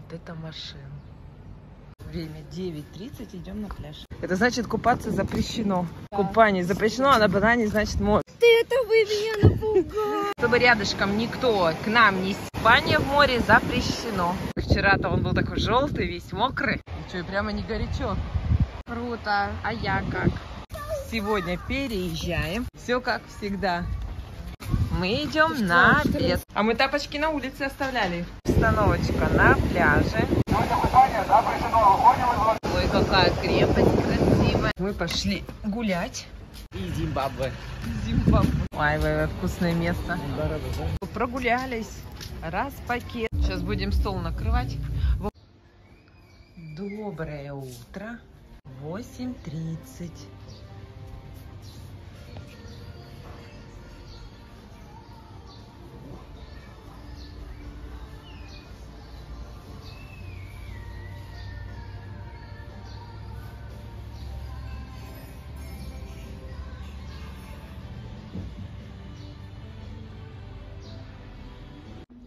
вот это машин. Время 9:30, идем на пляж. Это значит, купаться запрещено. Да. Купание запрещено, а на банане значит можно. Это вы меня напугали. Чтобы рядышком никто к нам не... Купание в море запрещено. Вчера-то он был такой желтый, весь мокрый. И что, и прямо не горячо. Круто. А я как? Сегодня переезжаем. Все как всегда. Мы идем на обед. А мы тапочки на улице оставляли. Остановочка на пляже. Ой, какая крепость красивая. Мы пошли гулять. И Зимбабве. Ой, вкусное место. Прогулялись. Раз пакет. Сейчас будем стол накрывать. Доброе утро. 8:30.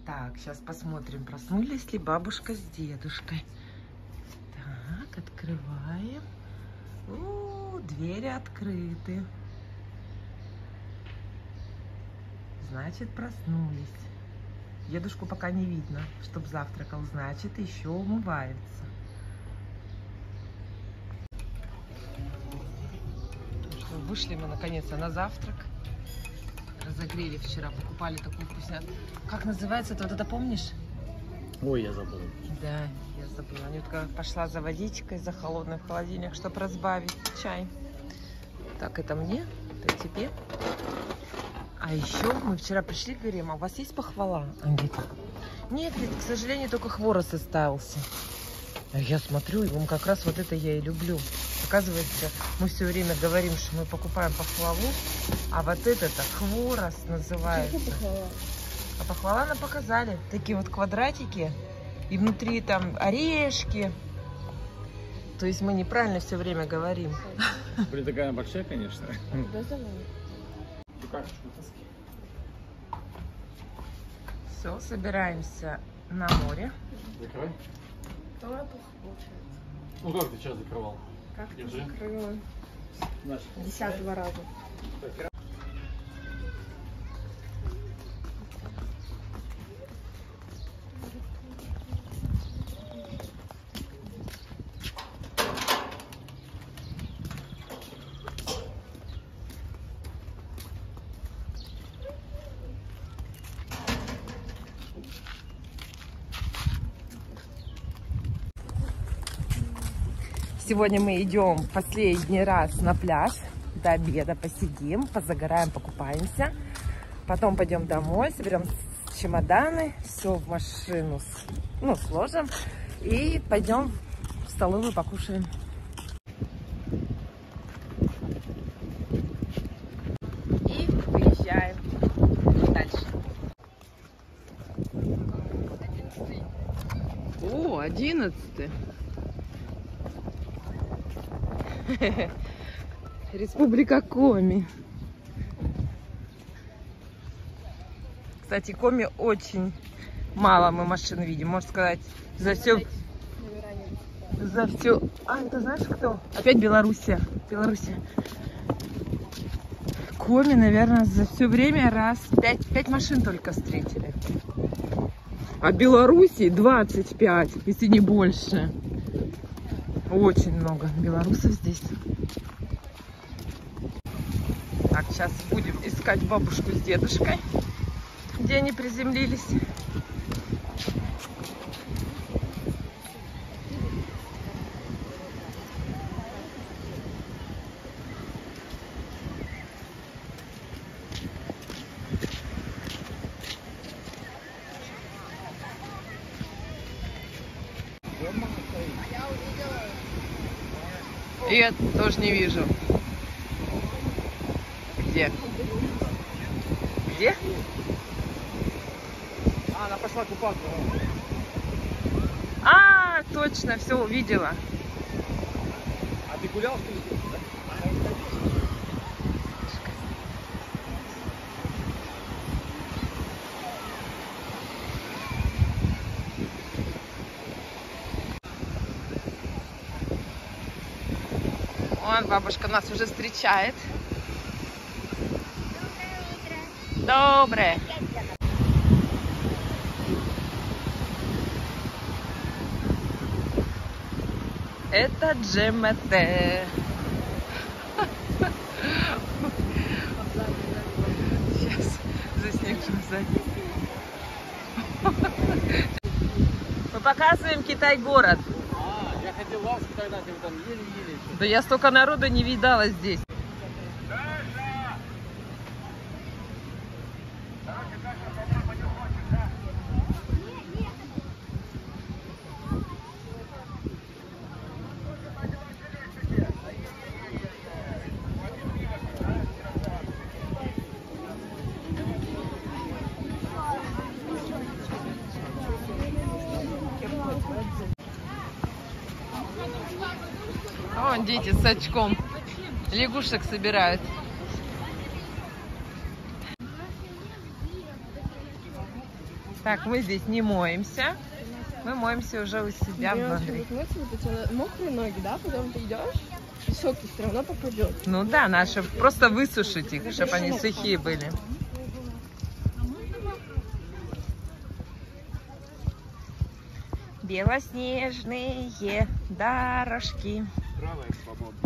Так, сейчас посмотрим, проснулись ли бабушка с дедушкой. Так, открываем. Двери открыты. Значит, проснулись. Дедушку пока не видно, чтоб завтракал. Значит, еще умывается. Что, вышли мы наконец-то на завтрак. Разогрели вчера, покупали такую вкуснятину. Как называется это? Вот это помнишь? Ой, я забыл. Да, я забыла. Анютка пошла за водичкой, за холодным в холодильник, чтобы разбавить чай. Так, это мне, это тебе. А еще мы вчера пришли, говорим, а у вас есть похвала? Он говорит, нет, к сожалению, только хворост остался. А я смотрю, и как раз вот это я и люблю. Оказывается, мы все время говорим, что мы покупаем пахлаву, а вот это-то хворост называется. А пахлава нам показали. Такие вот квадратики, и внутри там орешки. То есть мы неправильно все время говорим. Блин, такая большая, конечно. Все, собираемся на море. Закрывай. Давай получается. Ну как ты сейчас закрывал? Как ты закрыла? 10-го раза. Сегодня мы идем последний раз на пляж. До обеда посидим, позагораем, покупаемся. Потом пойдем домой, соберем чемоданы, все в машину сложим. И пойдем в столовую покушаем. И выезжаем дальше. О, 11-й. Республика Коми. Кстати, Коми очень мало мы машин видим. Можно сказать, за все. А, это знаешь кто? Опять Белоруссия. Коми, наверное, за все время раз 5 машин только встретили. А Белоруссии 25, если не больше. Очень много белорусов здесь. Так, сейчас будем искать бабушку с дедушкой, где они приземлились. И я тоже не вижу. Где? Где? А, она пошла купаться. А, точно, все увидела. А ты гулял, что ли? Вон бабушка нас уже встречает. Доброе. Это ДЖМТ. Сейчас заснимем сзади. Мы показываем Китай-город. Я хотел вас тогда, ты там еле-еле еще. Да я столько народу не видала здесь. Вон дети с очком лягушек собирают. Так, мы здесь не моемся. Мы моемся уже у себя в номере. Мокрые ноги, да? Потом ты идешь, и сок все равно попадет. Ну да, надо просто высушить их, чтобы они сухие были. Белоснежные дорожки. Правая свобода.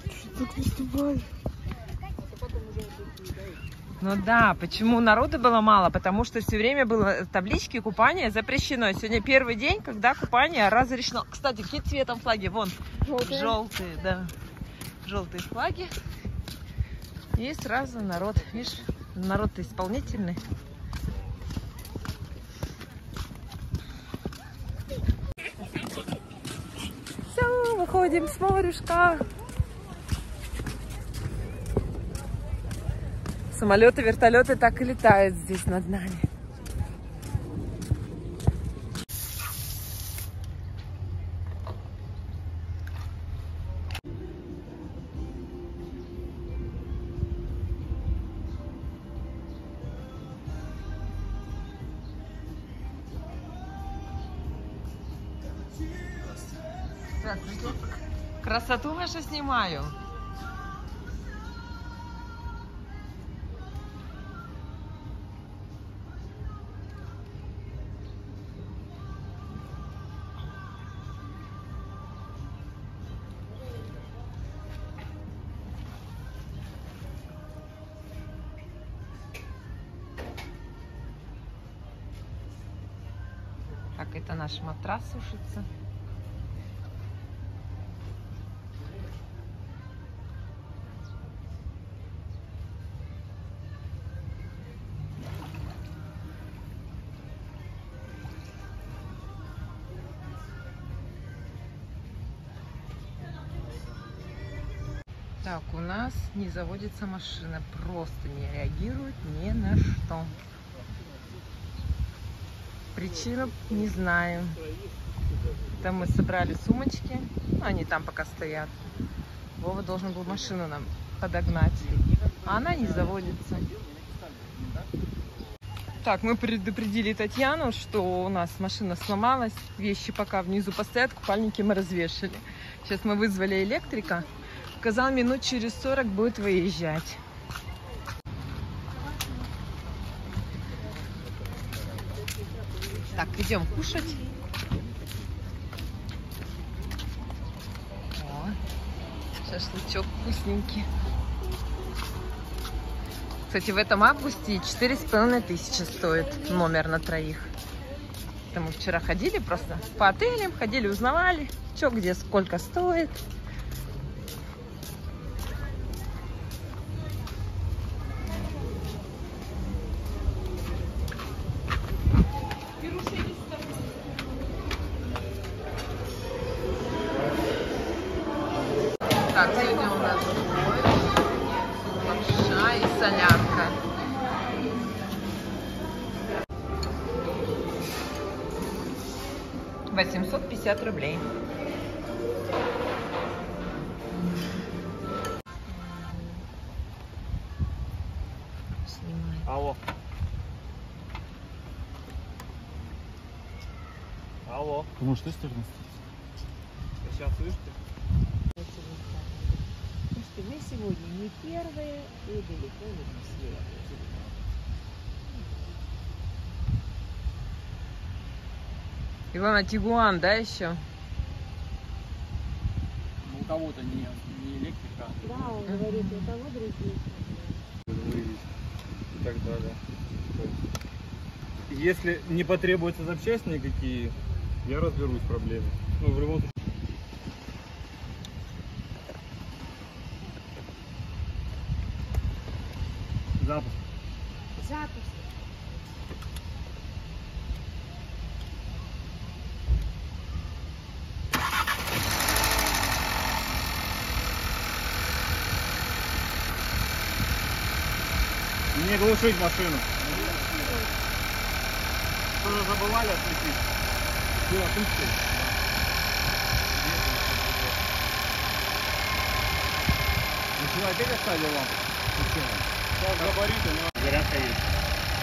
Что ты выступаешь? Ну да, почему народу было мало? Потому что все время было таблички «Купание запрещено». Сегодня первый день, когда купание разрешено. Кстати, какие цветом флаги? Вон, желтые, да. Желтые флаги. И сразу народ, видишь, народ-то исполнительный. Все, выходим с морюшка. Самолеты, вертолеты так и летают здесь над нами. Красоту вашу снимаю. Так, это наш матрас сушится. Так, у нас не заводится машина, просто не реагирует ни на что. Причину не знаем. Там мы собрали сумочки, они там пока стоят. Вова должен был машину нам подогнать, а она не заводится. Так, мы предупредили Татьяну, что у нас машина сломалась, вещи пока внизу постоят, купальники мы развешали. Сейчас мы вызвали электрика. Сказал, минут через 40 будет выезжать. Так, идем кушать. О, шашлычок вкусненький. Кстати, в этом августе 4500 стоит номер на троих. Это мы вчера ходили просто по отелям, ходили, узнавали, что где, сколько стоит. Так, сегодня у нас лапша и солянка. $850. Снимай. Алло. Алло. Ты можешь с той стороны? Сейчас слышите? принципе, мы сегодня не первые и далеко не последние. Илона, Тигуан, да, еще? Ну, у кого-то не электрика. Да, он говорит, у того другие. Выявить и так далее. Если не потребуются запчасти никакие, я разберусь в проблеме. Ну, в любом случае. Запуск. Запуск. Не глушить машину. Что-то забывали отключить? Все, отключили. Ну что, опять оставили лампу? Сейчас габариты, но зарядка есть.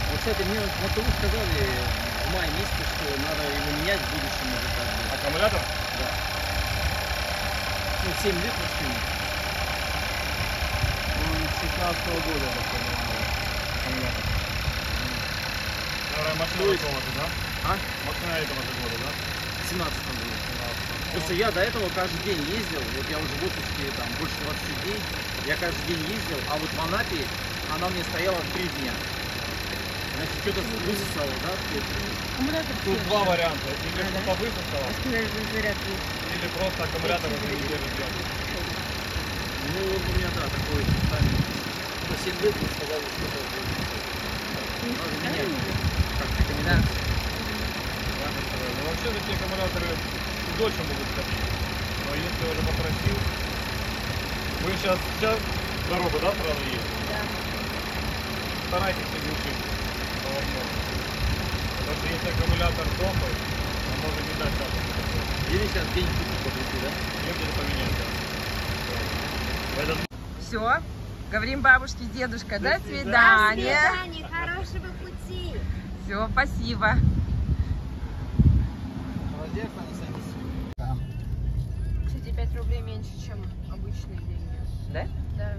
Вот, кстати, мне на ТУ сказали в мае месяце, что надо его менять в будущем уже как бы. Аккумулятор? Да. Ну, 7 лет машине. Он 16-го года, я так понимаю. Аккумулятор. Наверное, машина какого года, да? А? Машина этого же года, да? В 17-м было. Просто я до этого каждый день ездил, вот я уже в отпуске там больше 20 дней, я каждый день ездил, а вот в Анапе она мне стояла 3 дня. Значит, что-то высосало, да? Аккумулятор Тут два варианта. Или Да, что-то высосало, заряд есть. или просто аккумулятор уже не держит вес. Ну, вот у меня, да, такой ставим. Ну, 7 лет мне сказали, что это надо менять. Как рекомендация. Ну, вообще такие аккумуляторы дольше могут ходить. Но если уже попросил, вы сейчас дорогу, да, сразу едете? Да. Старайтесь не глушить по возможности. Потому что если аккумулятор дохлый, он может не дать запуск. Или сейчас день пути подойти, да? Если поменять, да. Этот Все, говорим бабушке, дедушка, до До свидания. свидания, хорошего пути. Все, спасибо. Молодец, Анна. Кстати, 5 рублей меньше, чем обычные деньги. Да? Да.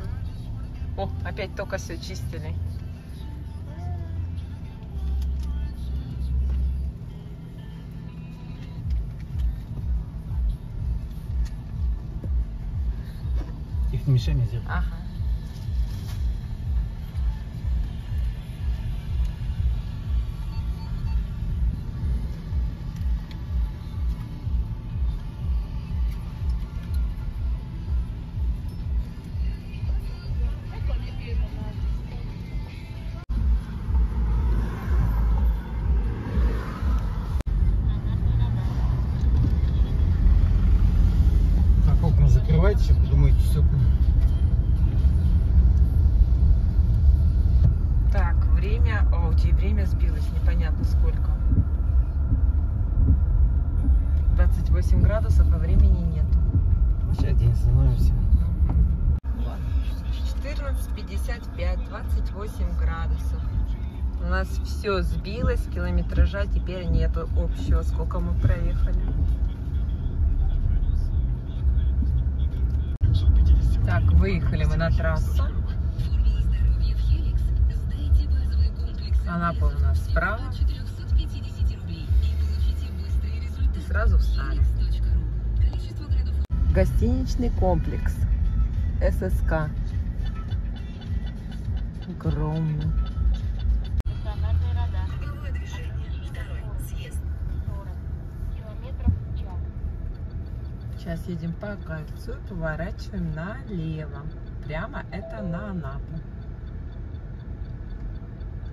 О, опять только все чистили. Их не мешай нельзя. Ага. Так, окна закрывайте, думаете, все. Так, время... О, у тебя время сбилось, непонятно сколько. 28 градусов, а времени нету. Сейчас день становится. 14:55, 28 градусов. У нас все сбилось, километража теперь нету общего, сколько мы проехали. Так, выехали мы на трассу. Анапа у нас справа. И сразу встали. Гостиничный комплекс ССК. Огромный. Сейчас едем по кольцу, поворачиваем налево. Прямо это на Анапу.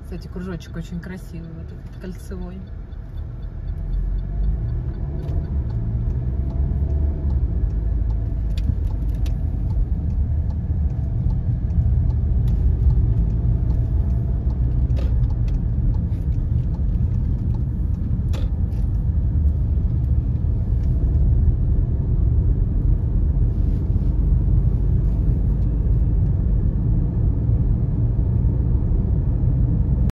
Кстати, кружочек очень красивый, вот этот кольцевой.